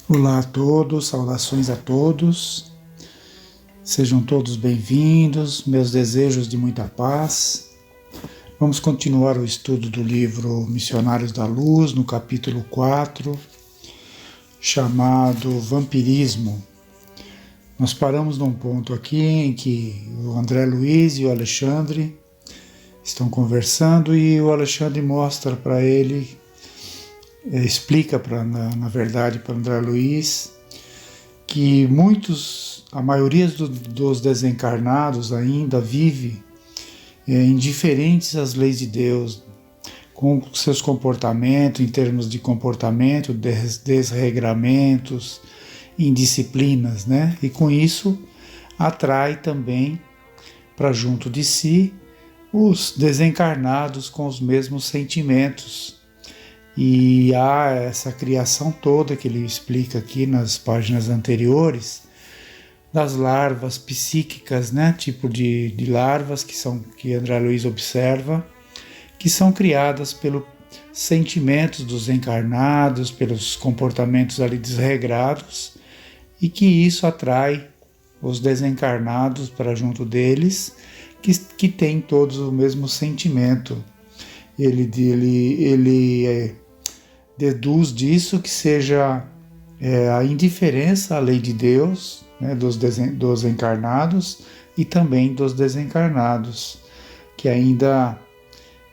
Olá a todos, saudações a todos, sejam todos bem-vindos, meus desejos de muita paz. Vamos continuar o estudo do livro Missionários da Luz, no capítulo 4, chamado Vampirismo. Nós paramos num ponto aqui em que o André Luiz e o Alexandre estão conversando e o Alexandre mostra para ele, explica na verdade para o André Luiz que a maioria dos desencarnados ainda vive indiferentes às leis de Deus, com seus comportamentos, em termos de comportamento, desregramentos, indisciplinas, né? E com isso atrai também para junto de si os desencarnados com os mesmos sentimentos. E há essa criação toda que ele explica aqui nas páginas anteriores, das larvas psíquicas, né? Tipo de larvas que André Luiz observa, que são criadas pelos sentimentos dos encarnados, pelos comportamentos ali desregrados, e que isso atrai os desencarnados para junto deles, que têm todos o mesmo sentimento. Ele deduz disso que seja a indiferença à lei de Deus, né, dos encarnados e também dos desencarnados, que ainda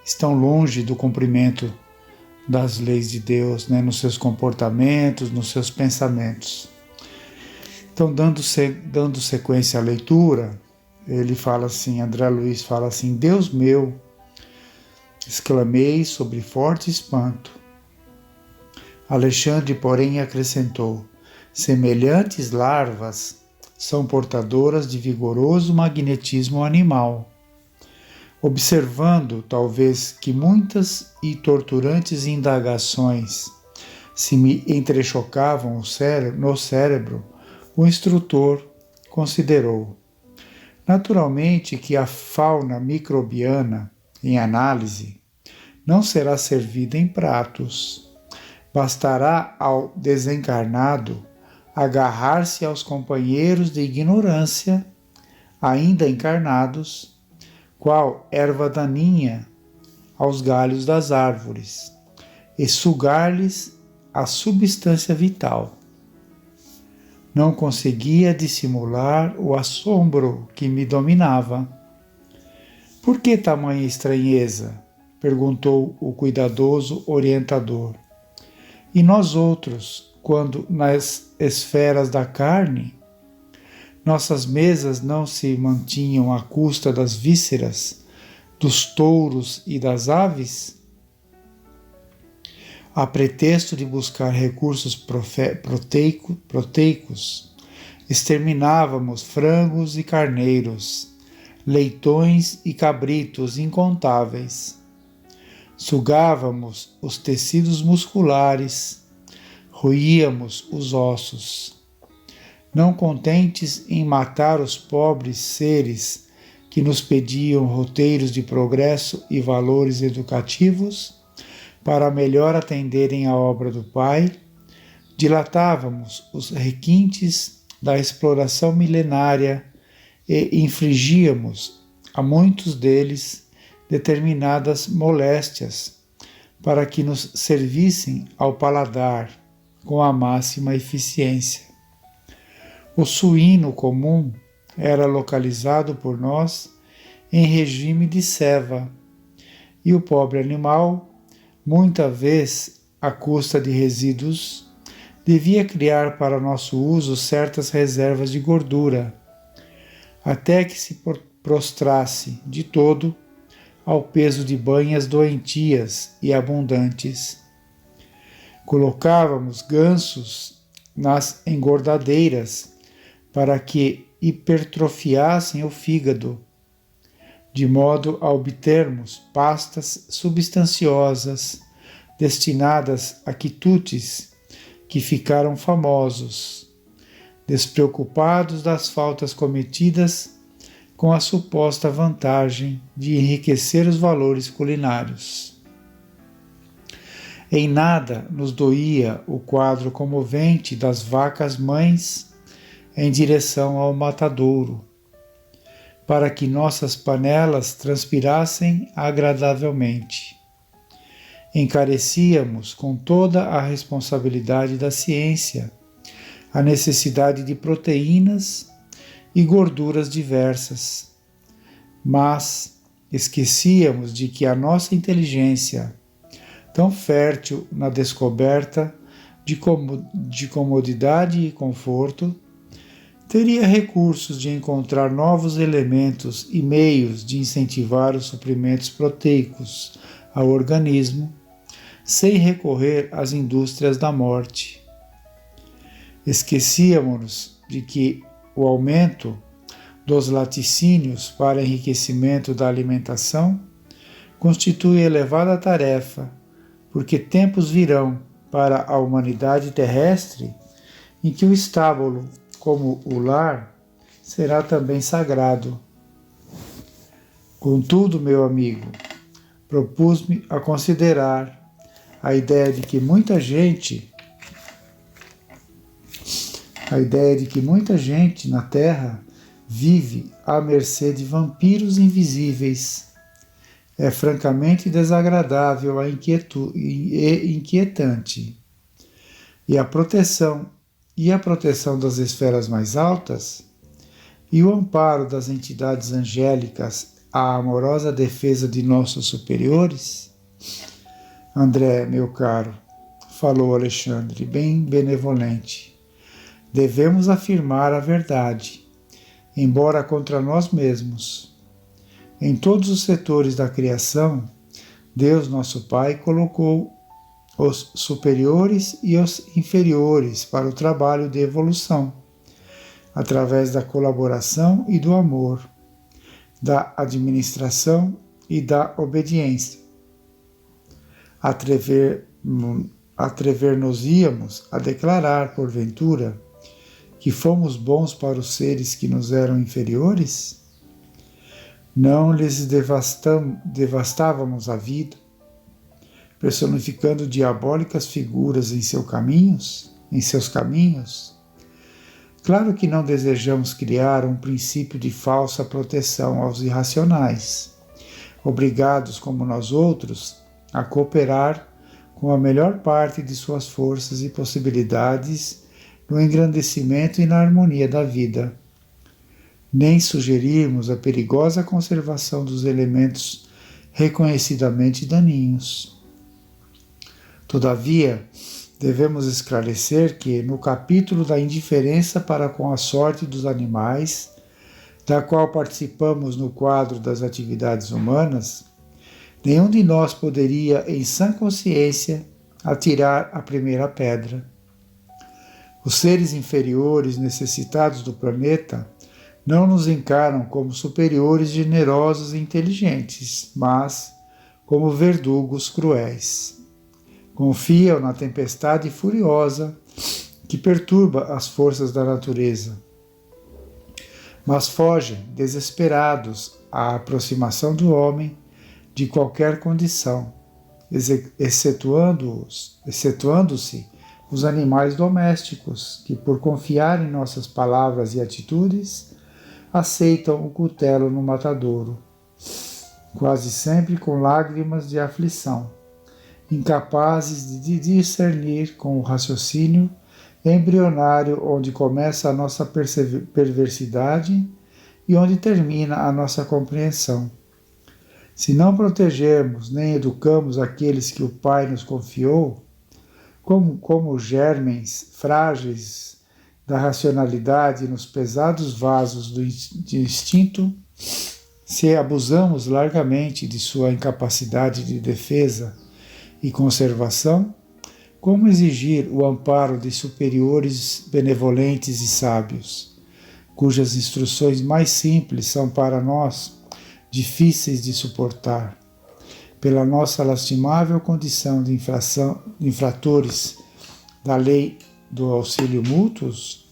estão longe do cumprimento das leis de Deus, né, nos seus comportamentos, nos seus pensamentos. Então, dando sequência à leitura, ele fala assim, André Luiz fala assim: Deus meu, exclamei sobre forte espanto. Alexandre, porém, acrescentou: semelhantes larvas são portadoras de vigoroso magnetismo animal. Observando, talvez, que muitas e torturantes indagações se me entrechocavam no cérebro, o instrutor considerou: naturalmente que a fauna microbiana, em análise, não será servida em pratos. Bastará ao desencarnado agarrar-se aos companheiros de ignorância, ainda encarnados, qual erva daninha aos galhos das árvores, e sugar-lhes a substância vital. Não conseguia dissimular o assombro que me dominava. Por que tamanha estranheza? Perguntou o cuidadoso orientador. E nós outros, quando nas esferas da carne, nossas mesas não se mantinham à custa das vísceras, dos touros e das aves? A pretexto de buscar recursos proteicos, exterminávamos frangos e carneiros, leitões e cabritos incontáveis. Sugávamos os tecidos musculares, roíamos os ossos. Não contentes em matar os pobres seres que nos pediam roteiros de progresso e valores educativos, para melhor atenderem à obra do Pai, dilatávamos os requintes da exploração milenária e infligíamos a muitos deles determinadas moléstias para que nos servissem ao paladar com a máxima eficiência. O suíno comum era localizado por nós em regime de ceva, e o pobre animal, muita vez à custa de resíduos, devia criar para nosso uso certas reservas de gordura, até que se prostrasse de todo ao peso de banhas doentias e abundantes. Colocávamos gansos nas engordadeiras para que hipertrofiassem o fígado, de modo a obtermos pastas substanciosas destinadas a quitutes que ficaram famosos, despreocupados das faltas cometidas com a suposta vantagem de enriquecer os valores culinários. Em nada nos doía o quadro comovente das vacas mães em direção ao matadouro, para que nossas panelas transpirassem agradavelmente. Encarecíamos com toda a responsabilidade da ciência a necessidade de proteínas e gorduras diversas, mas esquecíamos de que a nossa inteligência, tão fértil na descoberta de comodidade e conforto, teria recursos de encontrar novos elementos e meios de incentivar os suprimentos proteicos ao organismo, sem recorrer às indústrias da morte. Esquecíamos de que o aumento dos laticínios para enriquecimento da alimentação constitui elevada tarefa, porque tempos virão para a humanidade terrestre em que o estábulo, como o lar, será também sagrado. Contudo, meu amigo, propus-me a considerar a ideia de que muita gente na Terra vive à mercê de vampiros invisíveis. É francamente desagradável e inquietante. E a proteção das esferas mais altas e o amparo das entidades angélicas à amorosa defesa de nossos superiores? André, meu caro, falou Alexandre, bem benevolente, devemos afirmar a verdade, embora contra nós mesmos. Em todos os setores da criação, Deus, nosso Pai, colocou os superiores e os inferiores para o trabalho de evolução, através da colaboração e do amor, da administração e da obediência. Atrever-nos-íamos a declarar, porventura, que fomos bons para os seres que nos eram inferiores? Não lhes devastávamos a vida, personificando diabólicas figuras em seus caminhos? Claro que não desejamos criar um princípio de falsa proteção aos irracionais, obrigados como nós outros a cooperar com a melhor parte de suas forças e possibilidades no engrandecimento e na harmonia da vida. Nem sugerirmos a perigosa conservação dos elementos reconhecidamente daninhos. Todavia, devemos esclarecer que, no capítulo da indiferença para com a sorte dos animais, da qual participamos no quadro das atividades humanas, nenhum de nós poderia, em sã consciência, atirar a primeira pedra. Os seres inferiores necessitados do planeta não nos encaram como superiores generosos e inteligentes, mas como verdugos cruéis. Confiam na tempestade furiosa que perturba as forças da natureza, mas fogem desesperados à aproximação do homem de qualquer condição, excetuando-se os animais domésticos, que, por confiar em nossas palavras e atitudes, aceitam o cutelo no matadouro, quase sempre com lágrimas de aflição, incapazes de discernir com o raciocínio embrionário onde começa a nossa perversidade e onde termina a nossa compreensão. Se não protegermos nem educamos aqueles que o Pai nos confiou, como germens frágeis da racionalidade nos pesados vasos do instinto, se abusamos largamente de sua incapacidade de defesa e conservação, como exigir o amparo de superiores benevolentes e sábios, cujas instruções mais simples são para nós difíceis de suportar, pela nossa lastimável condição de infratores da lei do auxílio mútuos?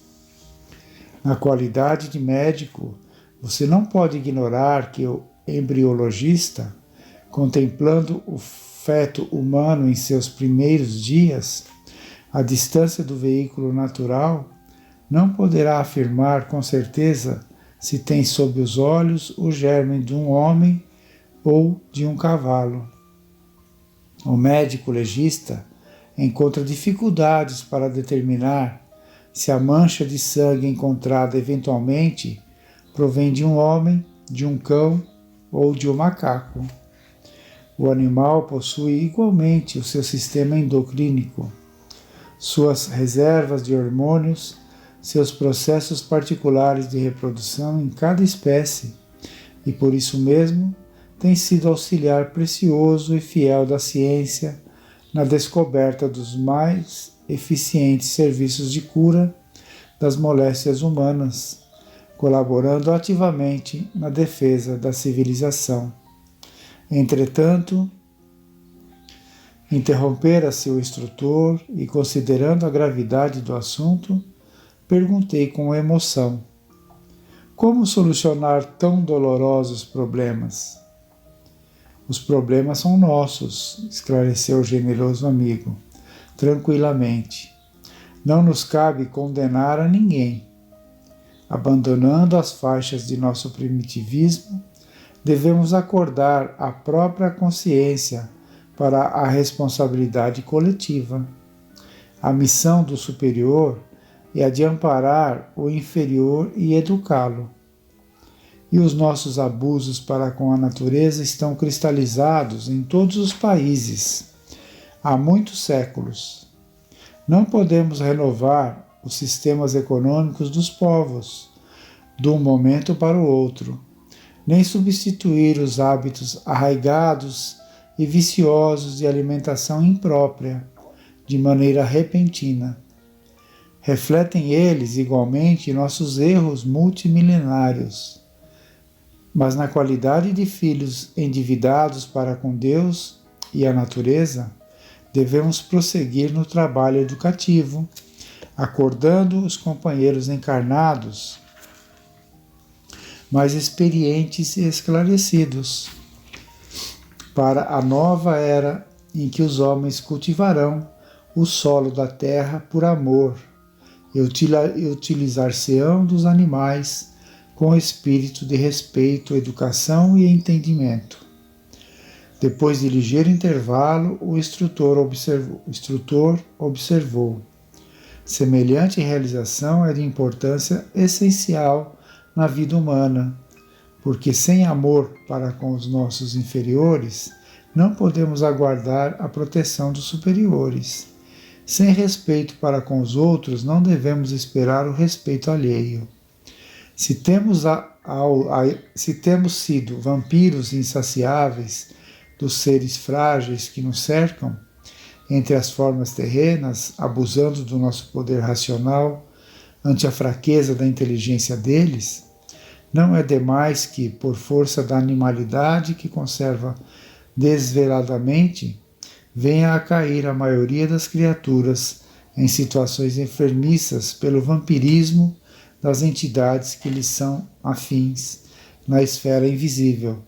Na qualidade de médico, você não pode ignorar que o embriologista, contemplando o feto humano em seus primeiros dias, à distância do veículo natural, não poderá afirmar com certeza se tem sob os olhos o germe de um homem ou de um cavalo. O médico legista encontra dificuldades para determinar se a mancha de sangue encontrada eventualmente provém de um homem, de um cão ou de um macaco. O animal possui igualmente o seu sistema endocrínico, suas reservas de hormônios, seus processos particulares de reprodução em cada espécie, e por isso mesmo tem sido auxiliar precioso e fiel da ciência na descoberta dos mais eficientes serviços de cura das moléstias humanas, colaborando ativamente na defesa da civilização. Entretanto, interrompera-se o instrutor e, considerando a gravidade do assunto, perguntei com emoção: como solucionar tão dolorosos problemas? Os problemas são nossos, esclareceu o generoso amigo, tranquilamente. Não nos cabe condenar a ninguém. Abandonando as faixas de nosso primitivismo, devemos acordar a própria consciência para a responsabilidade coletiva. A missão do superior é a de amparar o inferior e educá-lo. E os nossos abusos para com a natureza estão cristalizados em todos os países, há muitos séculos. Não podemos renovar os sistemas econômicos dos povos, de um momento para o outro, nem substituir os hábitos arraigados e viciosos de alimentação imprópria, de maneira repentina. Refletem eles, igualmente, nossos erros multimilenários. Mas na qualidade de filhos endividados para com Deus e a natureza, devemos prosseguir no trabalho educativo, acordando os companheiros encarnados, mais experientes e esclarecidos, para a nova era em que os homens cultivarão o solo da terra por amor e utilizar-se-ão dos animais com espírito de respeito, educação e entendimento. Depois de ligeiro intervalo, o instrutor observou: semelhante realização é de importância essencial na vida humana, porque sem amor para com os nossos inferiores, não podemos aguardar a proteção dos superiores. Sem respeito para com os outros, não devemos esperar o respeito alheio. Se temos sido vampiros insaciáveis dos seres frágeis que nos cercam, entre as formas terrenas, abusando do nosso poder racional ante a fraqueza da inteligência deles, não é demais que, por força da animalidade que conserva desveladamente, venha a cair a maioria das criaturas em situações enfermiças pelo vampirismo das entidades que lhes são afins na esfera invisível.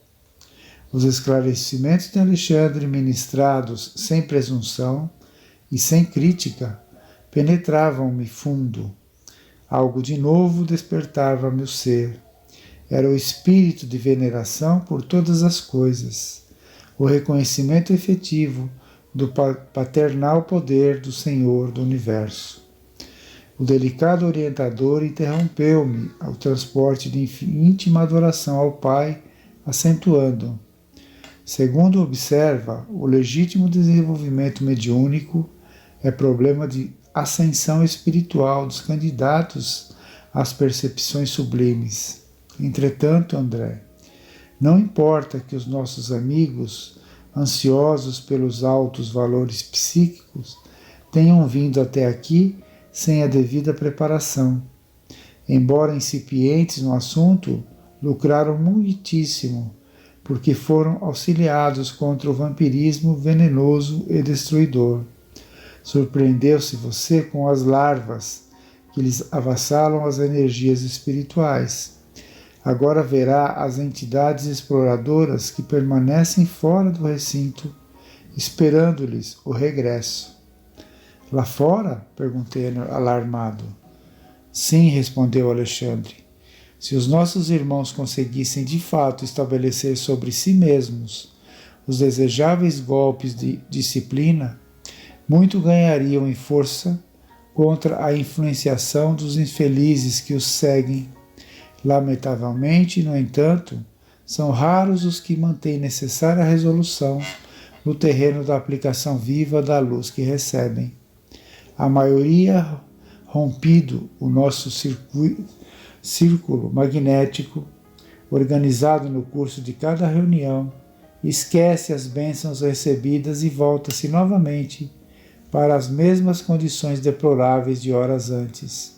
Os esclarecimentos de Alexandre, ministrados sem presunção e sem crítica, penetravam-me fundo. Algo de novo despertava-me o ser. Era o espírito de veneração por todas as coisas, o reconhecimento efetivo do paternal poder do Senhor do Universo. O delicado orientador interrompeu-me ao transporte de íntima adoração ao Pai, acentuando: segundo observa, o legítimo desenvolvimento mediúnico é problema de ascensão espiritual dos candidatos às percepções sublimes. Entretanto, André, não importa que os nossos amigos, ansiosos pelos altos valores psíquicos, tenham vindo até aqui sem a devida preparação. Embora incipientes no assunto, lucraram muitíssimo, porque foram auxiliados contra o vampirismo venenoso e destruidor. Surpreendeu-se você com as larvas que lhes avassalam as energias espirituais. Agora verá as entidades exploradoras que permanecem fora do recinto esperando-lhes o regresso. Lá fora? Perguntei alarmado. Sim, respondeu Alexandre. Se os nossos irmãos conseguissem de fato estabelecer sobre si mesmos os desejáveis golpes de disciplina, muito ganhariam em força contra a influenciação dos infelizes que os seguem. Lamentavelmente, no entanto, são raros os que mantêm necessária resolução no terreno da aplicação viva da luz que recebem. A maioria, rompido o nosso círculo magnético, organizado no curso de cada reunião, esquece as bênçãos recebidas e volta-se novamente para as mesmas condições deploráveis de horas antes,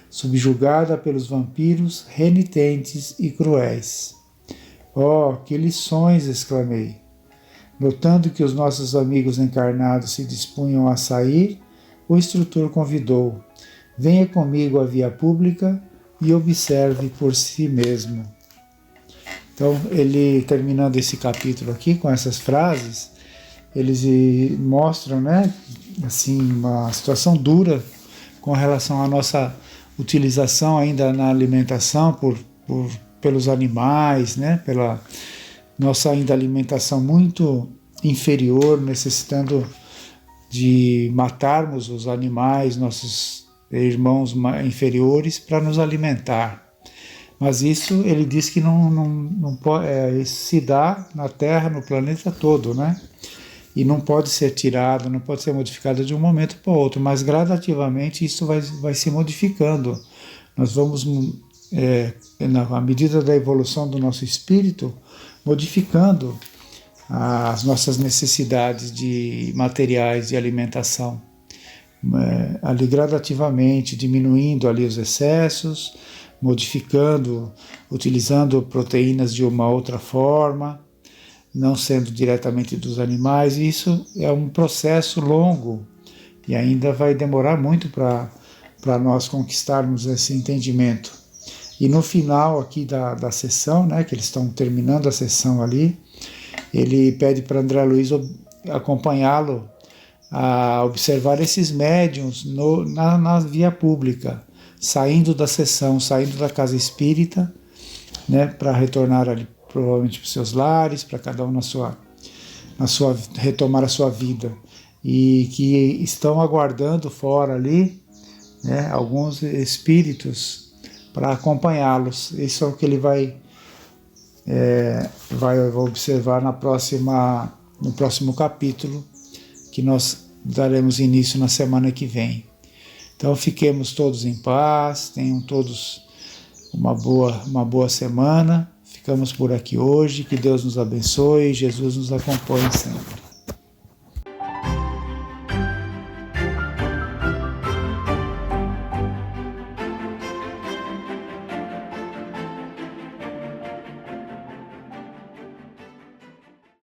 subjugada pelos vampiros renitentes e cruéis. Oh, que lições! Exclamei. Notando que os nossos amigos encarnados se dispunham a sair, o instrutor convidou: venha comigo à via pública e observe por si mesmo. Então, ele, terminando esse capítulo aqui com essas frases, eles mostram, né, assim, uma situação dura com relação à nossa utilização ainda na alimentação pelos animais, né, pela nossa ainda alimentação muito inferior, necessitando de matarmos os animais, nossos irmãos inferiores, para nos alimentar. Mas isso ele diz que não pode, se dá na Terra, no planeta todo, né? E não pode ser tirado, não pode ser modificado de um momento para o outro, mas gradativamente isso vai se modificando. Nós vamos, na medida da evolução do nosso espírito, modificando as nossas necessidades de materiais de alimentação, ali gradativamente, diminuindo ali os excessos, modificando, utilizando proteínas de uma outra forma, não sendo diretamente dos animais. Isso é um processo longo e ainda vai demorar muito para nós conquistarmos esse entendimento. E no final aqui da sessão, né, que eles estão terminando a sessão ali, ele pede para André Luiz acompanhá-lo a observar esses médiuns na via pública, saindo da sessão, saindo da casa espírita, né, para retornar ali provavelmente para os seus lares, para cada um retomar a sua vida, e que estão aguardando fora ali, né, alguns espíritos para acompanhá-los. Isso é o que ele vai observar no próximo capítulo, que nós daremos início na semana que vem. Então fiquemos todos em paz, tenham todos uma boa semana. Ficamos por aqui hoje, que Deus nos abençoe, Jesus nos acompanhe sempre.